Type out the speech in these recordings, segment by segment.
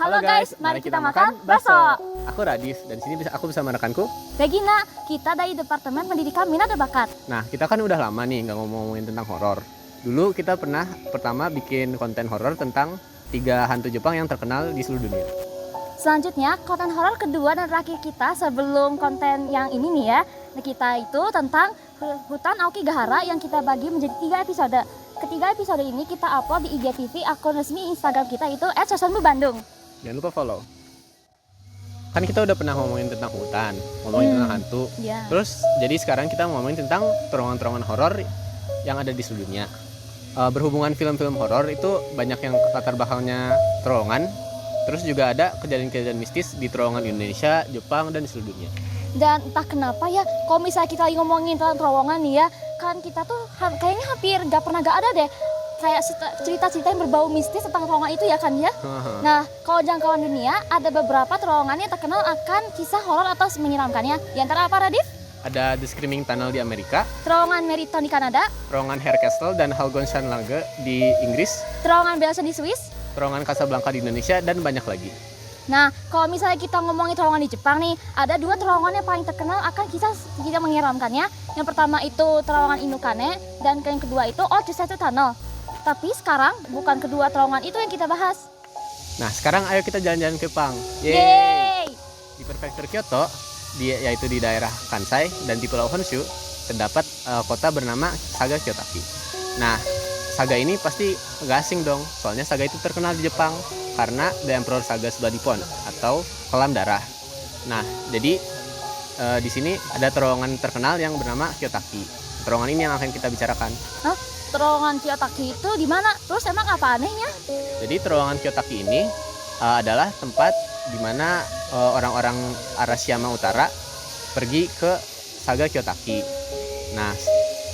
Halo guys, mari kita makan bakso. Aku Radif dan di sini aku bersama rekanku Regina, kita dari Departemen Pendidikan Minat dan Bakat. Nah, kita kan udah lama nih nggak ngomongin tentang horor. Dulu kita pernah pertama bikin konten horor tentang 3 hantu Jepang yang terkenal di seluruh dunia. Selanjutnya, konten horor kedua dan terakhir kita sebelum konten yang ini nih ya. Kita itu tentang hutan Aokigahara yang kita bagi menjadi 3 episode. Ketiga episode ini kita upload di IGTV, akun resmi Instagram kita itu @sosonmu_bandung. Jangan lupa follow. Kan kita udah pernah ngomongin tentang hutan, ngomongin tentang hantu. Yeah. Terus jadi sekarang kita ngomongin tentang terowongan-terowongan horor yang ada di seluruh dunia. Berhubungan film-film horor itu banyak yang latar belakangnya terowongan. Terus juga ada kejadian-kejadian mistis di terowongan Indonesia, Jepang, dan di seluruh dunia. Dan entah kenapa ya, kalau misalnya kita lagi ngomongin tentang terowongan nih ya, kan kita tuh kayaknya hampir gak ada deh kayak cerita-cerita yang berbau mistis tentang terowongan itu ya kan ya. Nah, kalau jangkauan dunia ada beberapa terowongan yang terkenal akan kisah horor atau menyeramkannya. Di antara apa, Radif? Ada The Screaming Tunnel di Amerika, Terowongan Meriton di Kanada, terowongan Hare Castle dan Hallgronschanlage di Inggris, terowongan Belsen di Swiss, terowongan Casablanca di Indonesia, dan banyak lagi. Nah, kalau misalnya kita ngomongin terowongan di Jepang nih, ada 2 terowongan yang paling terkenal akan kisah menyeramkannya. Yang pertama itu terowongan Inukane, dan yang kedua itu Ojusetsu Tunnel. Tapi sekarang bukan kedua terowongan itu yang kita bahas. Nah, sekarang ayo kita jalan-jalan ke Jepang. Yeay! Di prefektur Kyoto, yaitu di daerah Kansai dan di Pulau Honshu, terdapat kota bernama Saga Kiyotaki. Nah, Saga ini pasti gak asing dong, soalnya Saga itu terkenal di Jepang karena The Emperor Saga's Bloody Pond atau kolam darah. Nah, jadi di sini ada terowongan terkenal yang bernama Kiyotaki. Terowongan ini yang akan kita bicarakan. Hah? Terowongan Kiyotaki itu di mana? Terus emang apa anehnya? Jadi terowongan Kiyotaki ini adalah tempat di mana orang-orang Arashiyama Utara pergi ke Saga Kiyotaki. Nah,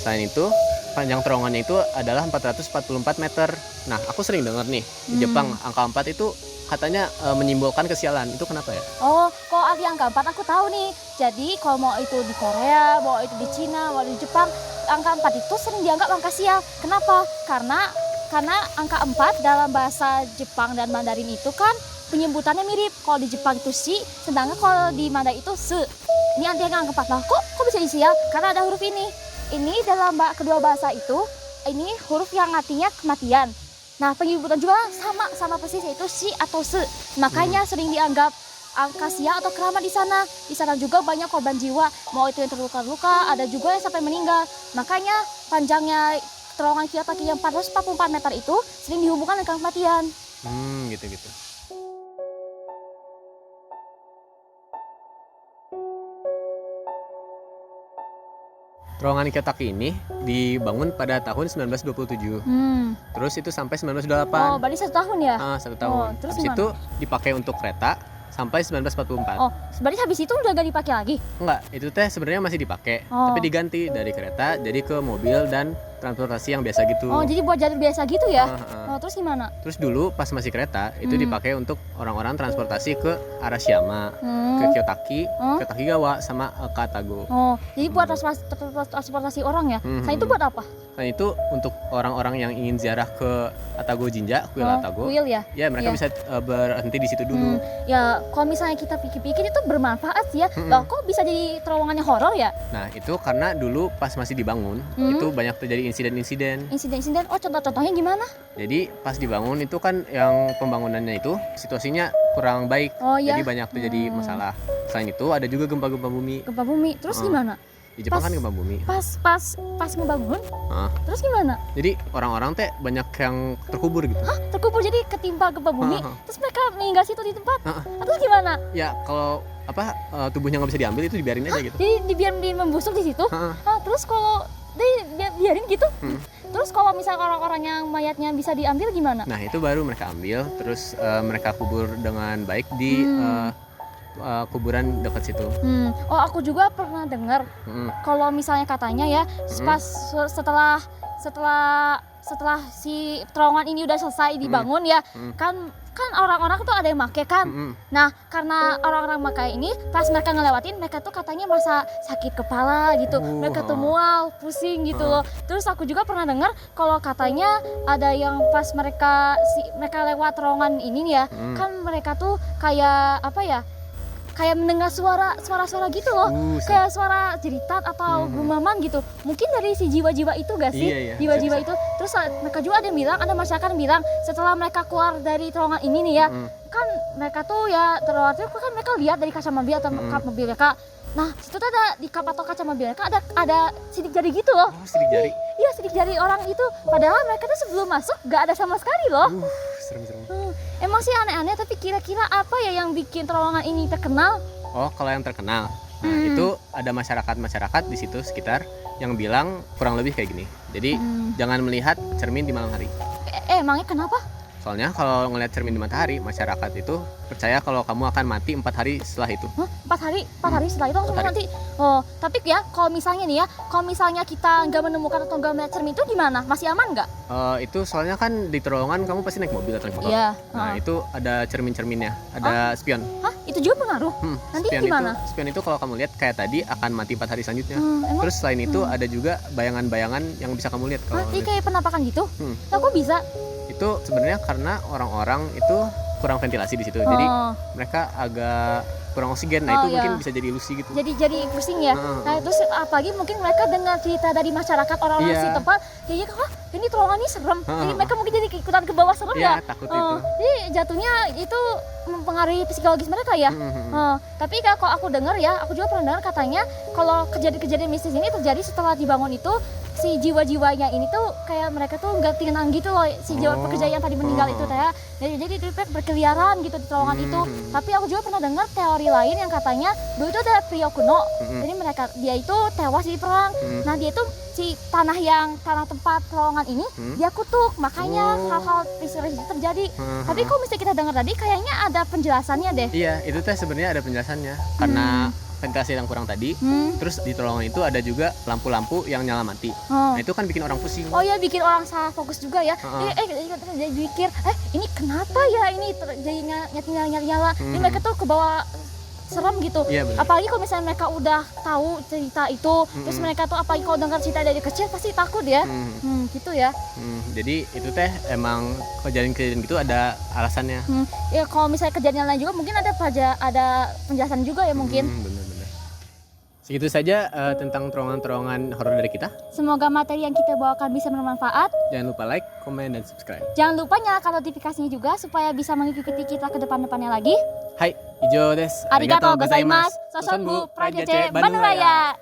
selain itu panjang terowongannya itu adalah 444 meter. Nah, aku sering dengar nih di Jepang angka 4 itu katanya menyimbolkan kesialan. Itu kenapa ya? Oh, kalau arti angka 4 aku tahu nih. Jadi kalau mau itu di Korea, mau itu di Cina, mau di Jepang, angka 4 itu sering dianggap angka sial. Kenapa? Karena angka 4 dalam bahasa Jepang dan Mandarin itu kan penyebutannya mirip. Kalau di Jepang itu shi, sedangkan kalau di Mandarin itu se. Ini arti angka 4 lah. Kok bisa disial? Karena ada huruf ini. Ini dalam kedua bahasa itu, ini huruf yang artinya kematian. Nah, penyebutan juga sama persis, yaitu shi atau se. Makanya sering dianggap angka sial atau keramat di sana. Di sana juga banyak korban jiwa, mau itu yang terluka-luka, ada juga yang sampai meninggal. Makanya panjangnya terowongan Kiyotaki yang 444 meter itu sering dihubungkan dengan kematian. Gitu. Terowongan Kiyotaki ini dibangun pada tahun 1927. Terus itu sampai 1928. Oh, berarti 1 tahun ya? 1 tahun. Oh, terus habis gimana? itu dipakai untuk kereta sampai 1944. Oh, sebenarnya habis itu udah gak dipakai lagi? Enggak, itu teh sebenarnya masih dipakai, tapi diganti dari kereta jadi ke mobil dan transportasi yang biasa gitu. Oh, jadi buat jalur biasa gitu ya? Oh, terus gimana? Terus dulu pas masih kereta itu dipakai untuk orang-orang transportasi ke Arashiyama, ke Kiyotaki, ke Takigawa, sama ke Atago. Oh, jadi buat transportasi orang ya? Saya itu buat apa? Nah, itu untuk orang-orang yang ingin ziarah ke Atago Jinja, kuil Atago. Kuil ya? Ya, mereka bisa berhenti di situ dulu. Ya, kalau misalnya kita pikir-pikir itu bermanfaat sih ya. Loh, kok bisa jadi terowongannya horor ya? Nah, itu karena dulu pas masih dibangun, itu banyak terjadi insiden-insiden. Insiden-insiden, oh contoh-contohnya gimana? Jadi pas dibangun itu kan yang pembangunannya itu situasinya kurang baik. Oh, iya? Jadi banyak terjadi masalah. Selain itu ada juga gempa-gempa bumi. Gempa bumi, terus gimana? Di Jepang kan gempa bumi. Pas ngebangun, terus gimana? Jadi orang-orang teh banyak yang terkubur gitu. Hah? Terkubur jadi ketimpa gempa bumi, terus mereka meninggal situ di tempat. Terus gimana? Ya kalau tubuhnya nggak bisa diambil itu dibiarin aja gitu. Jadi dibiarin membusuk di situ. Terus kalau biarin gitu. Terus kalau misalnya orang-orang yang mayatnya bisa diambil gimana? Nah, itu baru mereka ambil, terus mereka kubur dengan baik di kuburan dekat situ. Oh, aku juga pernah dengar kalau misalnya katanya ya, pas setelah si terowongan ini udah selesai dibangun ya, kan kan orang-orang tuh ada yang make kan. Nah, karena orang-orang pakai ini pas mereka ngelewatin, mereka tuh katanya merasa sakit kepala gitu. Mereka tuh mual, pusing gitu loh. Terus aku juga pernah dengar kalau katanya ada yang pas mereka lewat terowongan ini nih ya, kan mereka tuh kayak apa ya? Kayak mendengar suara-suara gitu loh, kayak suara jeritan atau gumaman gitu. Mungkin dari si jiwa-jiwa itu gak sih? Iya, Jiwa-jiwa itu. Terus mereka juga ada yang bilang, ada masyarakat yang bilang setelah mereka keluar dari terowongan ini nih ya, kan mereka tuh ya terowongan itu kan mereka lihat dari kaca mobil atau kap mobil mereka. Nah, situ tuh ada di kap atau kaca mobil mereka ada sidik jari gitu loh. Oh, sidik jari? Iya, sidik jari orang itu. Padahal mereka tuh sebelum masuk gak ada sama sekali loh. Serem-serem. Emang sih aneh-aneh, tapi kira-kira apa ya yang bikin terowongan ini terkenal? Oh, kalau yang terkenal, nah itu ada masyarakat di situ sekitar yang bilang kurang lebih kayak gini. Jadi jangan melihat cermin di malam hari. Emangnya kenapa? Soalnya kalau ngelihat cermin di matahari, masyarakat itu percaya kalau kamu akan mati 4 hari setelah itu. Hah? 4 hari setelah itu langsung mati? Oh, tapi ya kalau misalnya nih ya, kalau misalnya kita nggak menemukan atau nggak melihat cermin itu gimana? Masih aman nggak? Itu soalnya kan di terowongan kamu pasti naik mobil atau naik motor. Iya. Nah itu ada cermin-cerminnya, ada spion. Hah? Itu juga pengaruh? Nanti spion gimana? Spion itu kalau kamu lihat kayak tadi akan mati 4 hari selanjutnya. Emang? Terus selain itu ada juga bayangan-bayangan yang bisa kamu lihat kalau Jadi kayak penampakan gitu? Nah, kok bisa? Itu sebenarnya karena orang-orang itu kurang ventilasi di situ, jadi mereka agak kurang oksigen. Nah itu mungkin bisa jadi ilusi gitu. Jadi pusing ya. Nah terus apalagi mungkin mereka dengar cerita dari masyarakat orang-orang si tempat, kayaknya ini terowongan ini serem. Jadi mereka mungkin jadi ikutan ke bawah serem ya. Takut itu. Jadi jatuhnya itu mempengaruhi psikologis mereka ya. Tapi kalau aku dengar ya, aku juga pernah dengar katanya kalau kejadian-kejadian mistis ini terjadi setelah dibangun itu, si jiwa-jiwanya ini tuh kayak mereka tuh nggak tenang gitu loh, si jiwa pekerja yang tadi meninggal itu ya. Jadi itu berkeliaran gitu di terowongan itu. Tapi aku juga pernah dengar teori lain yang katanya dulu itu ada pria kuno. Jadi dia itu tewas di perang. Nah dia itu si tanah tempat terowongan ini dia kutuk, makanya hal-hal peristiwa itu terjadi. Tapi kalau misalnya kita dengar tadi kayaknya ada penjelasannya deh. Iya, itu sebenarnya ada penjelasannya karena ventilasi yang kurang tadi. Terus di terowongan itu ada juga lampu-lampu yang nyala mati. Nah itu kan bikin orang pusing. Oh ya, bikin orang salah fokus juga ya. Jadi pikir ini kenapa ya ini jadinya nyala. Ini mereka tuh ke bawah serem gitu. Iya, apalagi kalau misalnya mereka udah tahu cerita itu, terus mereka tuh apalagi kalau dengar cerita dari kecil pasti takut ya. Gitu ya. Jadi itu emang kejadian-kejadian gitu ada alasannya. Ya kalau misalnya kejadian lain juga mungkin ada penjelasan juga ya mungkin. Bener-bener. Segitu saja tentang terowongan-terowongan horor dari kita. Semoga materi yang kita bawakan bisa bermanfaat. Jangan lupa like, komen, dan subscribe. Jangan lupa nyalakan notifikasinya juga supaya bisa mengikuti kita ke depan-depannya lagi. Hai, Ijo des. Arigatou gozaimasu. Sosonbu Prajace Bandung Raya.